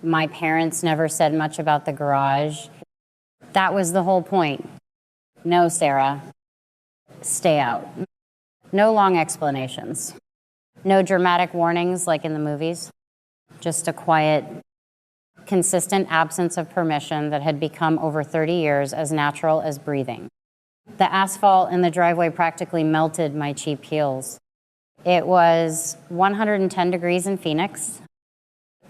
My parents never said much about the garage. That was the whole point. No, Sarah, stay out. No long explanations. No dramatic warnings like in the movies. Just a quiet, consistent absence of permission that had become over 30 years as natural as breathing. The asphalt in the driveway practically melted my cheap heels. It was 110 degrees in Phoenix,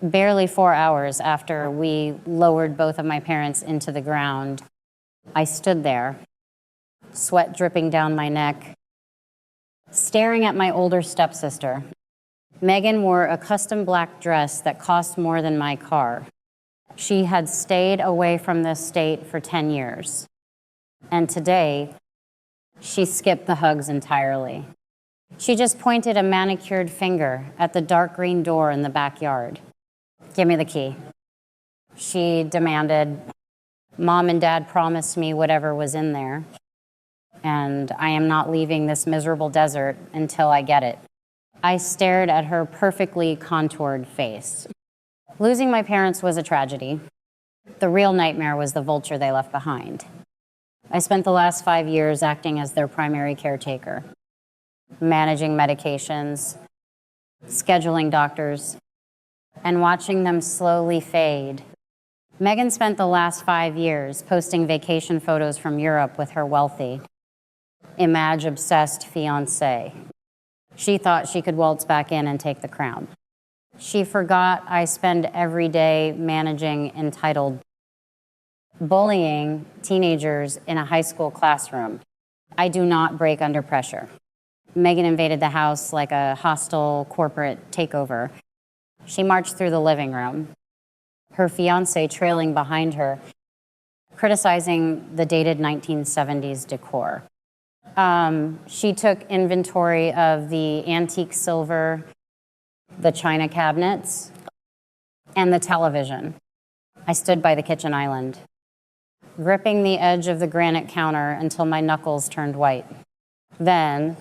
barely 4 hours after we lowered both of my parents into the ground. I stood there, sweat dripping down my neck, staring at my older stepsister. Megan wore a custom black dress that cost more than my car. She had stayed away from this state for 10 years. And today, she skipped the hugs entirely. She just pointed a manicured finger at the dark green door in the backyard. Give me the key. She demanded. Mom and Dad promised me whatever was in there, and I am not leaving this miserable desert until I get it. I stared at her perfectly contoured face. Losing my parents was a tragedy. The real nightmare was the vulture they left behind. I spent the last 5 years acting as their primary caretaker, managing medications, scheduling doctors, and watching them slowly fade. Megan spent the last 5 years posting vacation photos from Europe with her wealthy, image-obsessed fiancé. She thought she could waltz back in and take the crown. She forgot I spend every day managing entitled, bullying teenagers in a high school classroom. I do not break under pressure. Megan invaded the house like a hostile corporate takeover. She marched through the living room, her fiancé trailing behind her, criticizing the dated 1970s decor. She took inventory of the antique silver, the china cabinets, and the television. I stood by the kitchen island, gripping the edge of the granite counter until my knuckles turned white. Then,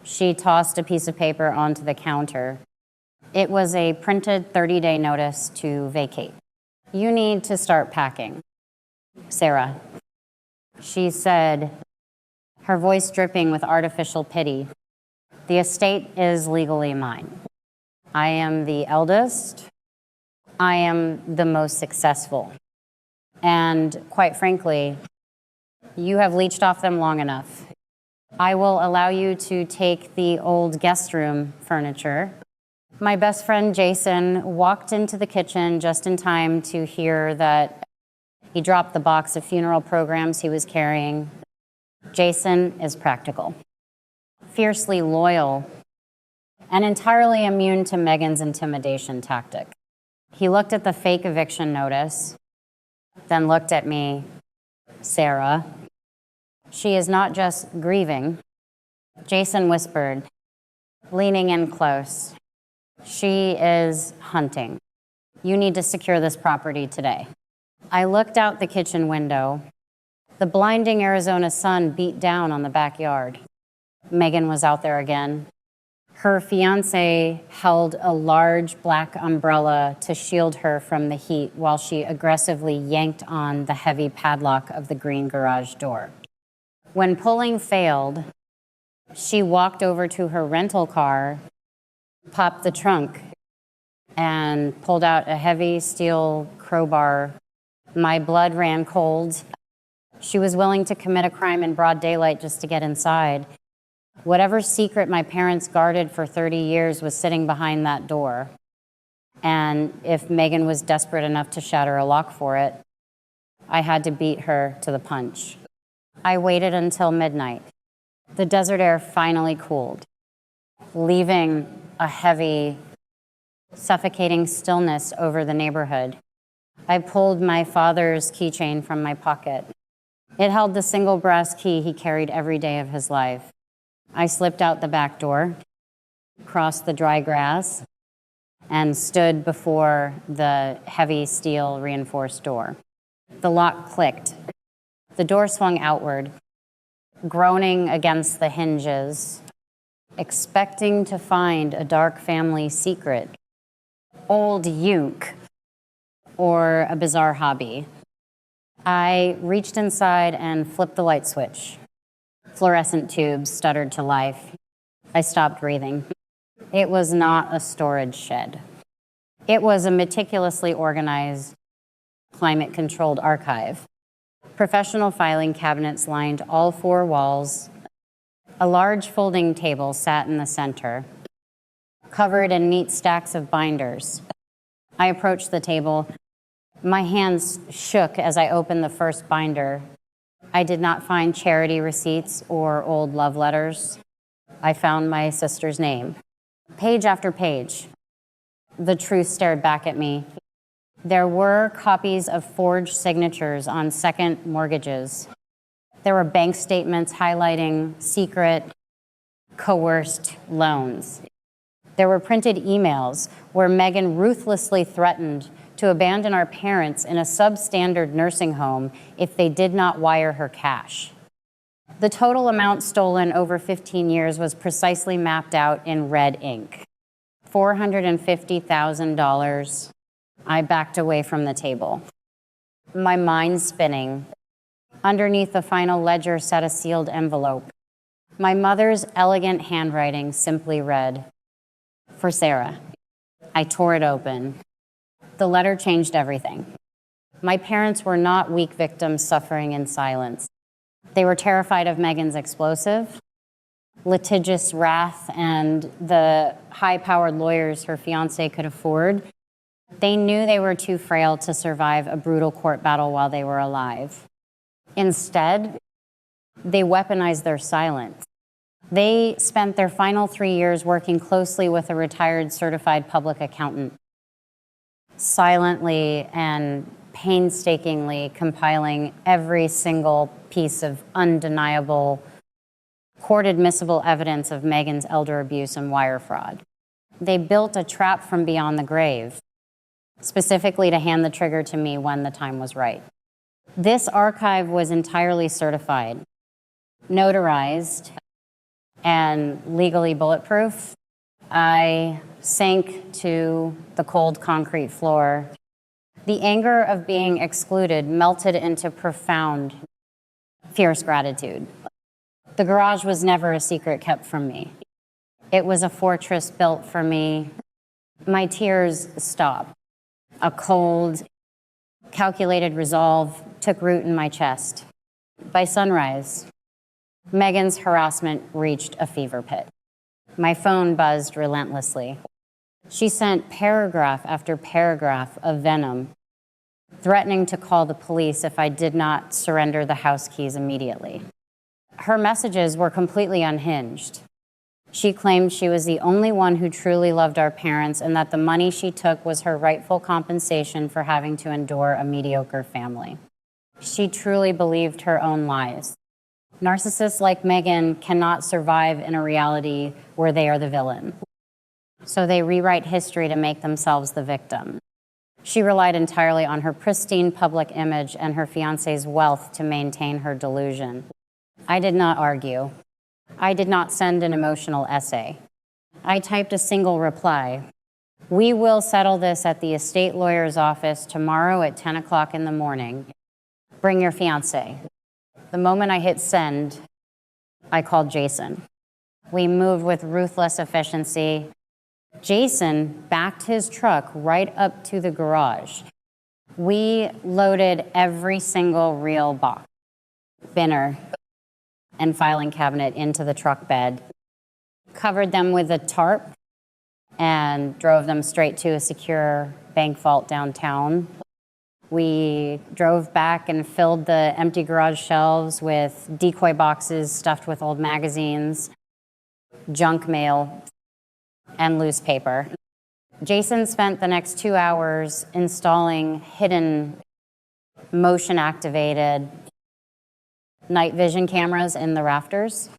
she tossed a piece of paper onto the counter. It was a printed 30-day notice to vacate. You need to start packing, Sarah. She said, her voice dripping with artificial pity. The estate is legally mine. I am the eldest. I am the most successful. And quite frankly, you have leeched off them long enough. I will allow you to take the old guest room furniture. My best friend Jason walked into the kitchen just in time to hear that he dropped the box of funeral programs he was carrying. Jason is practical, fiercely loyal, and entirely immune to Megan's intimidation tactic. He looked at the fake eviction notice, then looked at me, Sarah. She is not just grieving. Jason whispered, leaning in close. She is hunting. You need to secure this property today. I looked out the kitchen window. The blinding Arizona sun beat down on the backyard. Megan was out there again. Her fiancé held a large black umbrella to shield her from the heat while she aggressively yanked on the heavy padlock of the green garage door. When pulling failed, she walked over to her rental car, popped the trunk, and pulled out a heavy steel crowbar. My blood ran cold. She was willing to commit a crime in broad daylight just to get inside. Whatever secret my parents guarded for 30 years was sitting behind that door. And if Megan was desperate enough to shatter a lock for it, I had to beat her to the punch. I waited until midnight. The desert air finally cooled, leaving a heavy, suffocating stillness over the neighborhood. I pulled my father's keychain from my pocket. It held the single brass key he carried every day of his life. I slipped out the back door, crossed the dry grass, and stood before the heavy steel reinforced door. The lock clicked. The door swung outward, groaning against the hinges, expecting to find a dark family secret. Old Yunk, or a bizarre hobby. I reached inside and flipped the light switch. Fluorescent tubes stuttered to life. I stopped breathing. It was not a storage shed. It was a meticulously organized, climate-controlled archive. Professional filing cabinets lined all four walls. A large folding table sat in the center, covered in neat stacks of binders. I approached the table. My hands shook as I opened the first binder. I did not find charity receipts or old love letters. I found my sister's name. Page after page, the truth stared back at me. There were copies of forged signatures on second mortgages. There were bank statements highlighting secret, coerced loans. There were printed emails where Megan ruthlessly threatened to abandon our parents in a substandard nursing home if they did not wire her cash. The total amount stolen over 15 years was precisely mapped out in red ink. $450,000. I backed away from the table, my mind spinning. Underneath the final ledger sat a sealed envelope. My mother's elegant handwriting simply read, "For Sarah." I tore it open. The letter changed everything. My parents were not weak victims suffering in silence. They were terrified of Megan's explosive, litigious wrath, and the high-powered lawyers her fiancé could afford. They knew they were too frail to survive a brutal court battle while they were alive. Instead, they weaponized their silence. They spent their final 3 years working closely with a retired certified public accountant, silently and painstakingly compiling every single piece of undeniable, court-admissible evidence of Megan's elder abuse and wire fraud. They built a trap from beyond the grave, specifically to hand the trigger to me when the time was right. This archive was entirely certified, notarized, and legally bulletproof. I sank to the cold concrete floor. The anger of being excluded melted into profound, fierce gratitude. The garage was never a secret kept from me. It was a fortress built for me. My tears stopped. A cold, calculated resolve took root in my chest. By sunrise, Megan's harassment reached a fever pitch. My phone buzzed relentlessly. She sent paragraph after paragraph of venom, threatening to call the police if I did not surrender the house keys immediately. Her messages were completely unhinged. She claimed she was the only one who truly loved our parents and that the money she took was her rightful compensation for having to endure a mediocre family. She truly believed her own lies. Narcissists like Megan cannot survive in a reality where they are the villain. So they rewrite history to make themselves the victim. She relied entirely on her pristine public image and her fiancé's wealth to maintain her delusion. I did not argue. I did not send an emotional essay. I typed a single reply. "We will settle this at the estate lawyer's office tomorrow at 10 o'clock in the morning. Bring your fiancé." The moment I hit send, I called Jason. We moved with ruthless efficiency. Jason backed his truck right up to the garage. We loaded every single real box, binner, and filing cabinet into the truck bed, covered them with a tarp, and drove them straight to a secure bank vault downtown. We drove back and filled the empty garage shelves with decoy boxes stuffed with old magazines, junk mail, and loose paper. Jason spent the next 2 hours installing hidden, motion-activated night vision cameras in the rafters,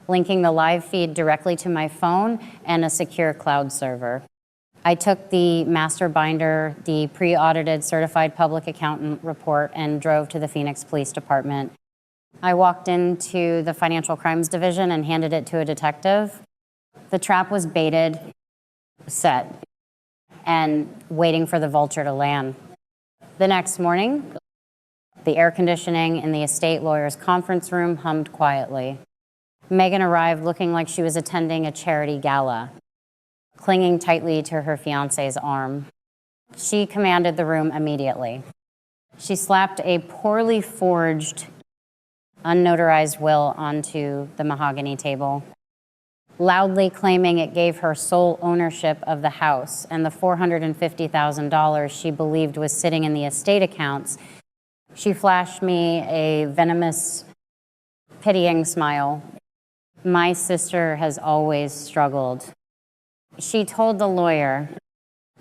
linking the live feed directly to my phone and a secure cloud server. I took the master binder, the pre-audited certified public accountant report, and drove to the Phoenix Police Department. I walked into the Financial Crimes Division and handed it to a detective. The trap was baited, set, and waiting for the vulture to land. The next morning, the air conditioning in the estate lawyer's conference room hummed quietly. Megan arrived looking like she was attending a charity gala, clinging tightly to her fiancé's arm. She commanded the room immediately. She slapped a poorly forged, unnotarized will onto the mahogany table, loudly claiming it gave her sole ownership of the house and the $450,000 she believed was sitting in the estate accounts. She flashed me a venomous, pitying smile. My sister has always struggled. She told the lawyer,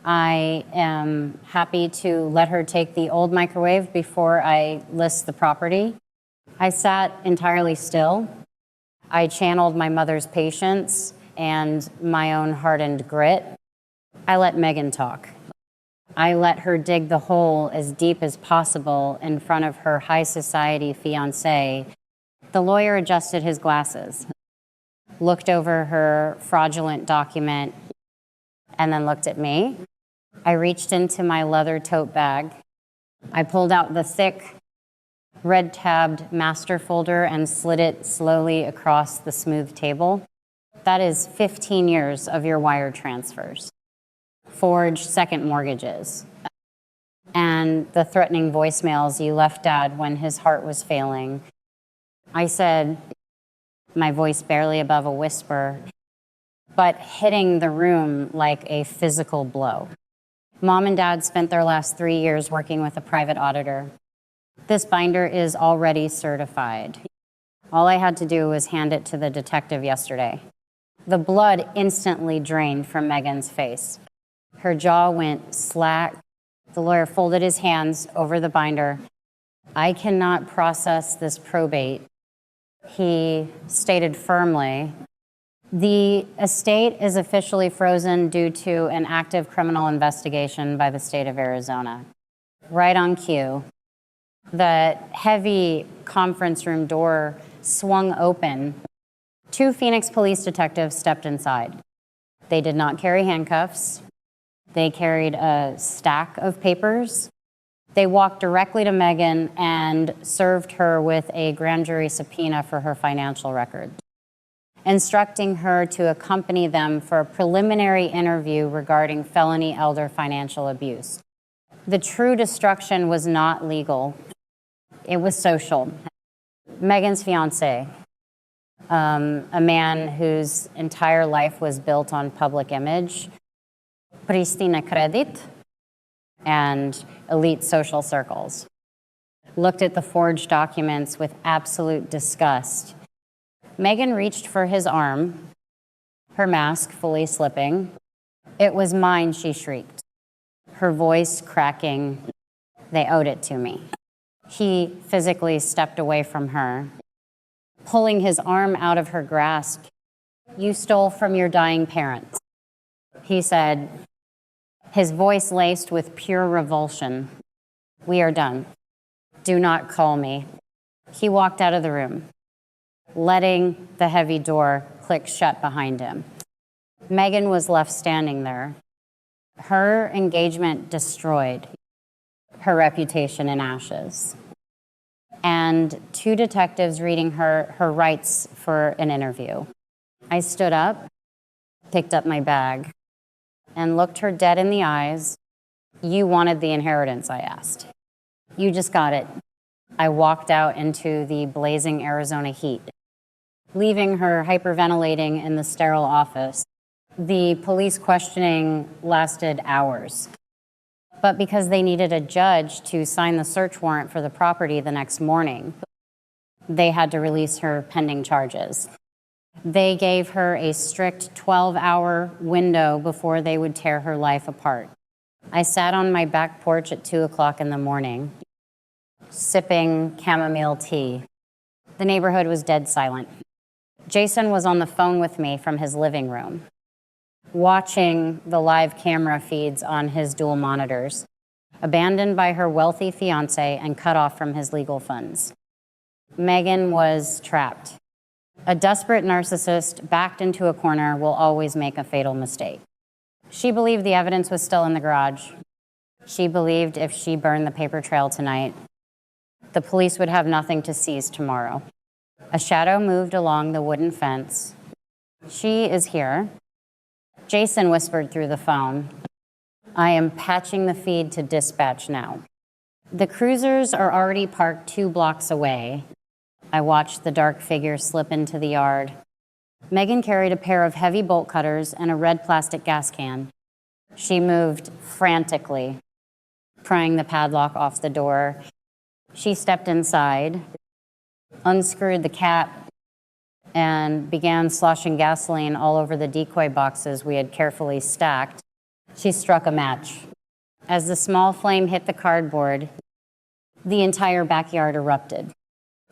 I am happy to let her take the old microwave before I list the property. I sat entirely still. I channeled my mother's patience and my own hardened grit. I let Megan talk. I let her dig the hole as deep as possible in front of her high society fiancé. The lawyer adjusted his glasses, looked over her fraudulent document, and then looked at me. I reached into my leather tote bag. I pulled out the thick, red-tabbed master folder and slid it slowly across the smooth table. That is 15 years of your wire transfers, forged second mortgages, and the threatening voicemails you left Dad when his heart was failing. I said, my voice barely above a whisper, but hitting the room like a physical blow. Mom and Dad spent their last 3 years working with a private auditor. This binder is already certified. All I had to do was hand it to the detective yesterday. The blood instantly drained from Megan's face. Her jaw went slack. The lawyer folded his hands over the binder. I cannot process this probate, he stated firmly. The estate is officially frozen due to an active criminal investigation by the state of Arizona. Right on cue, the heavy conference room door swung open. 2 Phoenix police detectives stepped inside. They did not carry handcuffs. They carried a stack of papers. They walked directly to Megan and served her with a grand jury subpoena for her financial records, instructing her to accompany them for a preliminary interview regarding felony elder financial abuse. The true destruction was not legal. It was social. Megan's fiancé, a man whose entire life was built on public image, pristina credit, and elite social circles, looked at the forged documents with absolute disgust. Megan reached for his arm, her mask fully slipping. It was mine, she shrieked, her voice cracking. They owed it to me. He physically stepped away from her, pulling his arm out of her grasp. You stole from your dying parents, he said, his voice laced with pure revulsion. We are done. Do not call me. He walked out of the room, letting the heavy door click shut behind him. Megan was left standing there, her engagement destroyed, her reputation in ashes, and 2 detectives reading her rights for an interview. I stood up, picked up my bag, and looked her dead in the eyes. You wanted the inheritance, I asked. You just got it. I walked out into the blazing Arizona heat, leaving her hyperventilating in the sterile office. The police questioning lasted hours. But because they needed a judge to sign the search warrant for the property the next morning, they had to release her pending charges. They gave her a strict 12-hour window before they would tear her life apart. I sat on my back porch at 2 o'clock in the morning, sipping chamomile tea. The neighborhood was dead silent. Jason was on the phone with me from his living room, watching the live camera feeds on his dual monitors, abandoned by her wealthy fiancé and cut off from his legal funds. Megan was trapped. A desperate narcissist backed into a corner will always make a fatal mistake. She believed the evidence was still in the garage. She believed if she burned the paper trail tonight, the police would have nothing to seize tomorrow. A shadow moved along the wooden fence. She is here. Jason whispered through the phone. I am patching the feed to dispatch now. The cruisers are already parked 2 blocks away. I watched the dark figure slip into the yard. Megan carried a pair of heavy bolt cutters and a red plastic gas can. She moved frantically, prying the padlock off the door. She stepped inside, unscrewed the cap, and began sloshing gasoline all over the decoy boxes we had carefully stacked. She struck a match. As the small flame hit the cardboard, the entire backyard erupted.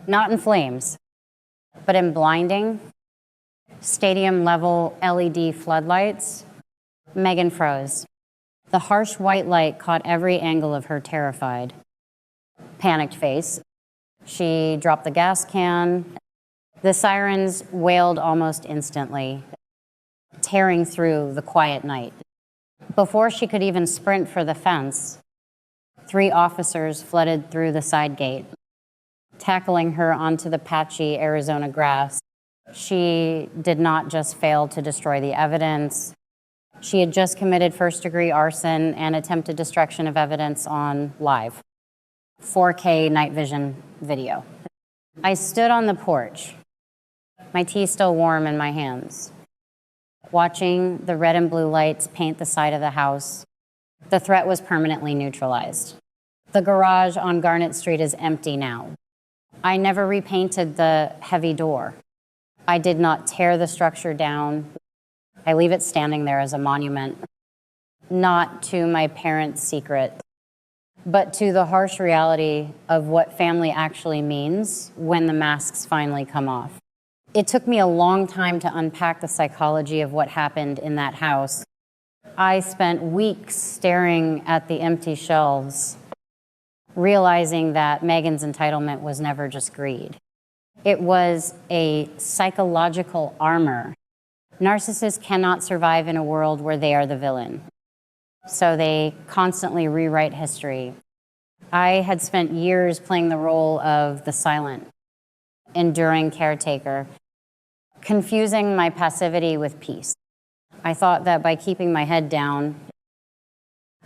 Not in flames, but in blinding, stadium-level LED floodlights. Megan froze. The harsh white light caught every angle of her terrified, panicked face. She dropped the gas can. The sirens wailed almost instantly, tearing through the quiet night. Before she could even sprint for the fence, 3 officers flooded through the side gate, tackling her onto the patchy Arizona grass. She did not just fail to destroy the evidence. She had just committed first-degree arson and attempted destruction of evidence on live, 4K night vision video. I stood on the porch, my tea still warm in my hands, watching the red and blue lights paint the side of the house. The threat was permanently neutralized. The garage on Garnet Street is empty now. I never repainted the heavy door. I did not tear the structure down. I leave it standing there as a monument, not to my parents' secret, but to the harsh reality of what family actually means when the masks finally come off. It took me a long time to unpack the psychology of what happened in that house. I spent weeks staring at the empty shelves, realizing that Megan's entitlement was never just greed. It was a psychological armor. Narcissists cannot survive in a world where they are the villain, so they constantly rewrite history. I had spent years playing the role of the silent, enduring caretaker, confusing my passivity with peace. I thought that by keeping my head down,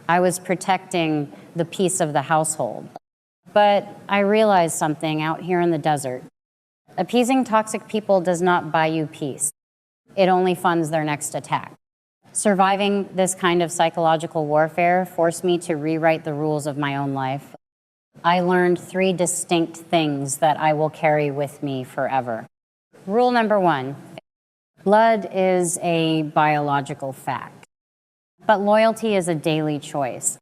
I was protecting the peace of the household. But I realized something out here in the desert. Appeasing toxic people does not buy you peace. It only funds their next attack. Surviving this kind of psychological warfare forced me to rewrite the rules of my own life. I learned 3 distinct things that I will carry with me forever. Rule number 1, blood is a biological fact, but loyalty is a daily choice.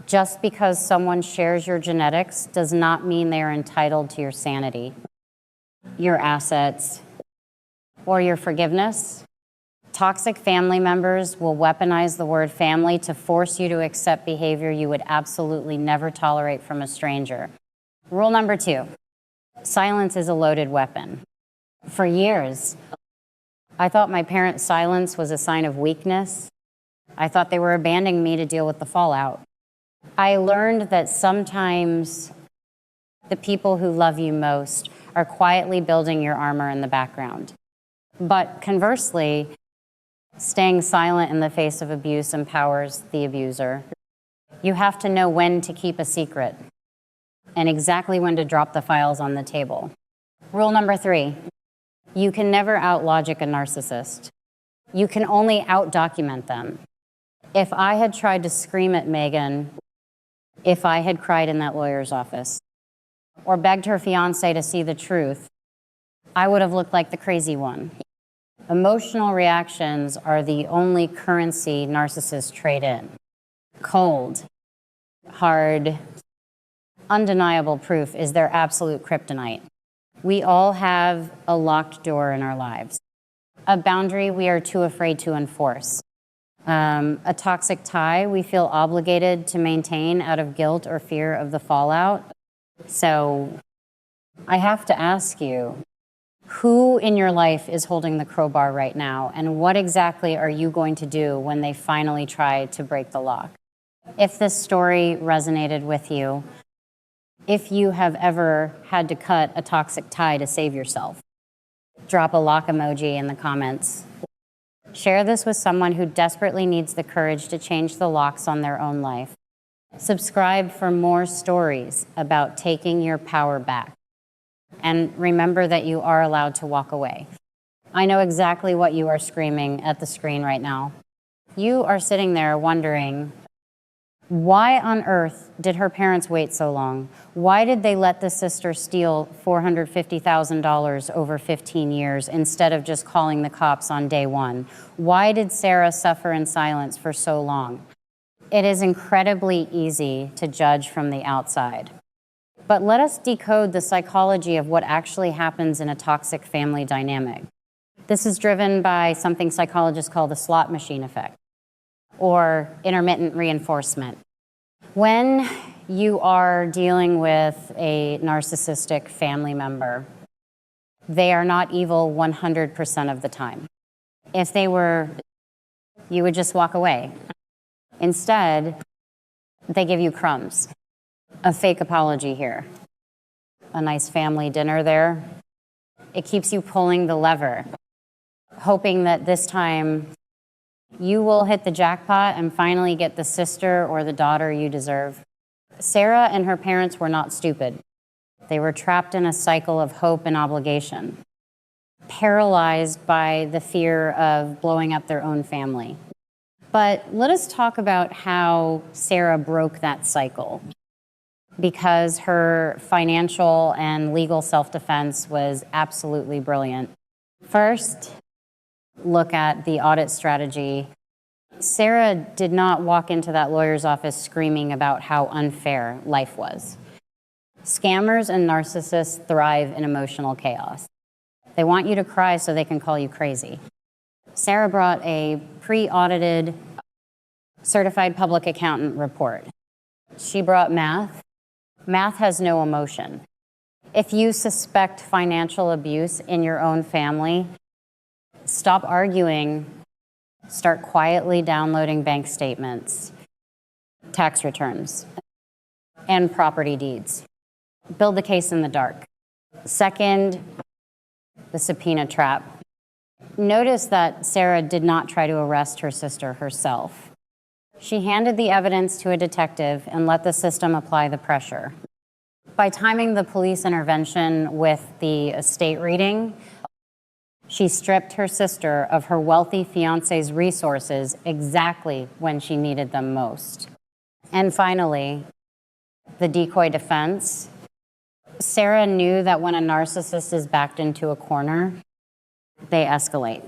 Just because someone shares your genetics does not mean they are entitled to your sanity, your assets, or your forgiveness. Toxic family members will weaponize the word family to force you to accept behavior you would absolutely never tolerate from a stranger. Rule number 2, silence is a loaded weapon. For years, I thought my parents' silence was a sign of weakness. I thought they were abandoning me to deal with the fallout. I learned that sometimes the people who love you most are quietly building your armor in the background. But conversely, staying silent in the face of abuse empowers the abuser. You have to know when to keep a secret and exactly when to drop the files on the table. Rule number 3, you can never out-logic a narcissist. You can only out-document them. If I had tried to scream at Megan, if I had cried in that lawyer's office, or begged her fiancé to see the truth, I would have looked like the crazy one. Emotional reactions are the only currency narcissists trade in. Cold, hard, undeniable proof is their absolute kryptonite. We all have a locked door in our lives, a boundary we are too afraid to enforce, a toxic tie we feel obligated to maintain out of guilt or fear of the fallout. So I have to ask you, who in your life is holding the crowbar right now, and what exactly are you going to do when they finally try to break the lock? If this story resonated with you, if you have ever had to cut a toxic tie to save yourself, drop a lock emoji in the comments. Share this with someone who desperately needs the courage to change the locks on their own life. Subscribe for more stories about taking your power back. And remember that you are allowed to walk away. I know exactly what you are screaming at the screen right now. You are sitting there wondering, why on earth did her parents wait so long? Why did they let the sister steal $450,000 over 15 years instead of just calling the cops on day one? Why did Sarah suffer in silence for so long? It is incredibly easy to judge from the outside. But let us decode the psychology of what actually happens in a toxic family dynamic. This is driven by something psychologists call the slot machine effect, or intermittent reinforcement. When you are dealing with a narcissistic family member, they are not evil 100% of the time. If they were, you would just walk away. Instead, they give you crumbs, a fake apology here, a nice family dinner there. It keeps you pulling the lever, hoping that this time you will hit the jackpot and finally get the sister or the daughter you deserve. Sarah and her parents were not stupid. They were trapped in a cycle of hope and obligation, paralyzed by the fear of blowing up their own family. But let us talk about how Sarah broke that cycle, because her financial and legal self-defense was absolutely brilliant. First, look at the audit strategy. Sarah did not walk into that lawyer's office screaming about how unfair life was. Scammers and narcissists thrive in emotional chaos. They want you to cry so they can call you crazy. Sarah brought a pre-audited certified public accountant report. She brought math. Math has no emotion. If you suspect financial abuse in your own family, stop arguing. Start quietly downloading bank statements, tax returns, and property deeds. Build the case in the dark. Second, the subpoena trap. Notice that Sarah did not try to arrest her sister herself. She handed the evidence to a detective and let the system apply the pressure. By timing the police intervention with the estate reading, she stripped her sister of her wealthy fiancé's resources exactly when she needed them most. And finally, the decoy defense. Sarah knew that when a narcissist is backed into a corner, they escalate.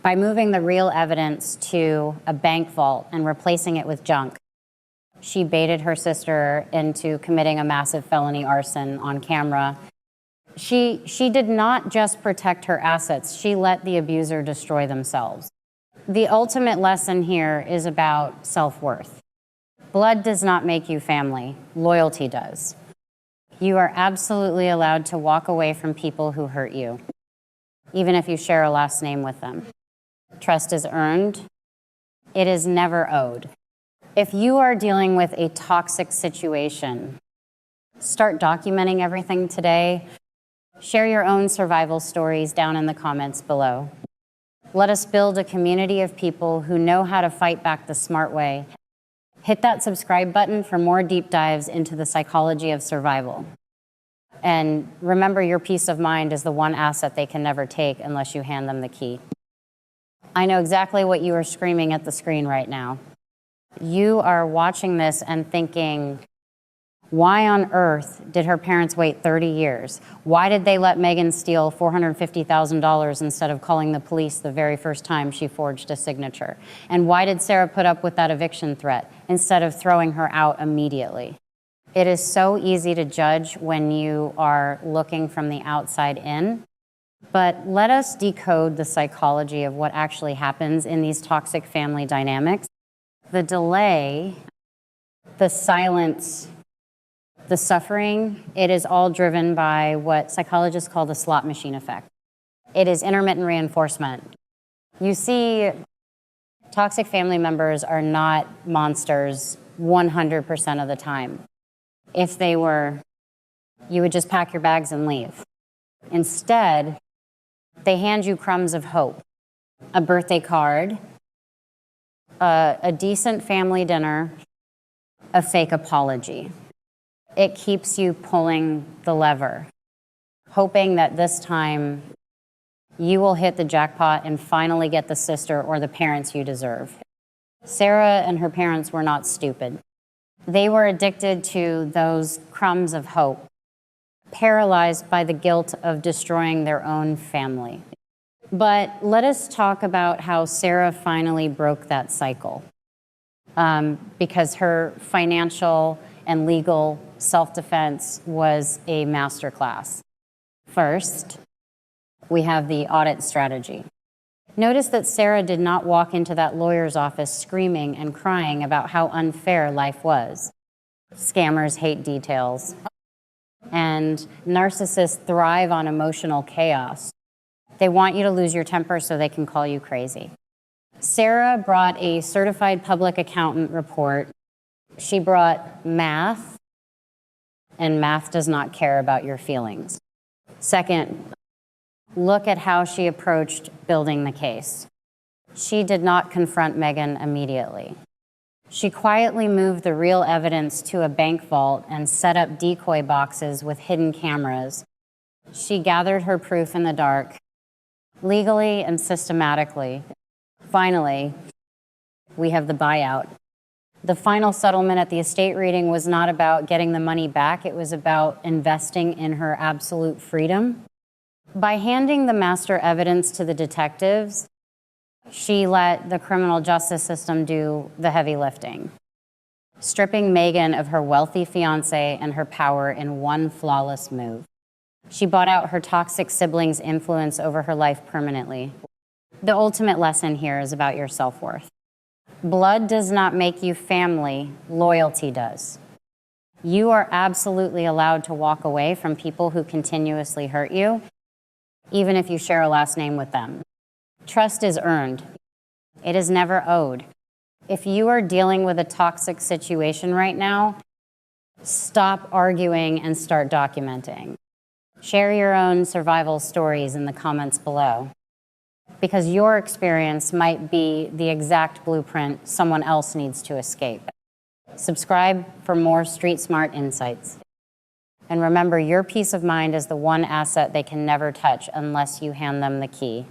By moving the real evidence to a bank vault and replacing it with junk, she baited her sister into committing a massive felony arson on camera. She did not just protect her assets, she let the abuser destroy themselves. The ultimate lesson here is about self-worth. Blood does not make you family, loyalty does. You are absolutely allowed to walk away from people who hurt you, even if you share a last name with them. Trust is earned, it is never owed. If you are dealing with a toxic situation, start documenting everything today. Share your own survival stories down in the comments below. Let us build a community of people who know how to fight back the smart way. Hit that subscribe button for more deep dives into the psychology of survival. And remember, your peace of mind is the one asset they can never take unless you hand them the key. I know exactly what you are screaming at the screen right now. You are watching this and thinking, why on earth did her parents wait 30 years? Why did they let Megan steal $450,000 instead of calling the police the very first time she forged a signature? And why did Sarah put up with that eviction threat instead of throwing her out immediately? It is so easy to judge when you are looking from the outside in, but let us decode the psychology of what actually happens in these toxic family dynamics. The delay, the silence, the suffering, it is all driven by what psychologists call the slot machine effect. It is intermittent reinforcement. You see, toxic family members are not monsters 100% of the time. If they were, you would just pack your bags and leave. Instead, they hand you crumbs of hope, a birthday card, a decent family dinner, a fake apology. It keeps you pulling the lever, hoping that this time you will hit the jackpot and finally get the sister or the parents you deserve. Sarah and her parents were not stupid. They were addicted to those crumbs of hope, paralyzed by the guilt of destroying their own family. But let us talk about how Sarah finally broke that cycle, because her financial and legal self-defense was a masterclass. First, we have the audit strategy. Notice that Sarah did not walk into that lawyer's office screaming and crying about how unfair life was. Scammers hate details, and narcissists thrive on emotional chaos. They want you to lose your temper so they can call you crazy. Sarah brought a certified public accountant report. She brought math, and math does not care about your feelings. Second, look at how she approached building the case. She did not confront Megan immediately. She quietly moved the real evidence to a bank vault and set up decoy boxes with hidden cameras. She gathered her proof in the dark, legally and systematically. Finally, we have the buyout. The final settlement at the estate reading was not about getting the money back. It was about investing in her absolute freedom. By handing the master evidence to the detectives, she let the criminal justice system do the heavy lifting, stripping Megan of her wealthy fiancé and her power in one flawless move. She bought out her toxic siblings' influence over her life permanently. The ultimate lesson here is about your self-worth. Blood does not make you family, loyalty does. You are absolutely allowed to walk away from people who continuously hurt you, even if you share a last name with them. Trust is earned. It is never owed. If you are dealing with a toxic situation right now, stop arguing and start documenting. Share your own survival stories in the comments below, because your experience might be the exact blueprint someone else needs to escape. Subscribe for more Street Smart insights. And remember, your peace of mind is the one asset they can never touch unless you hand them the key.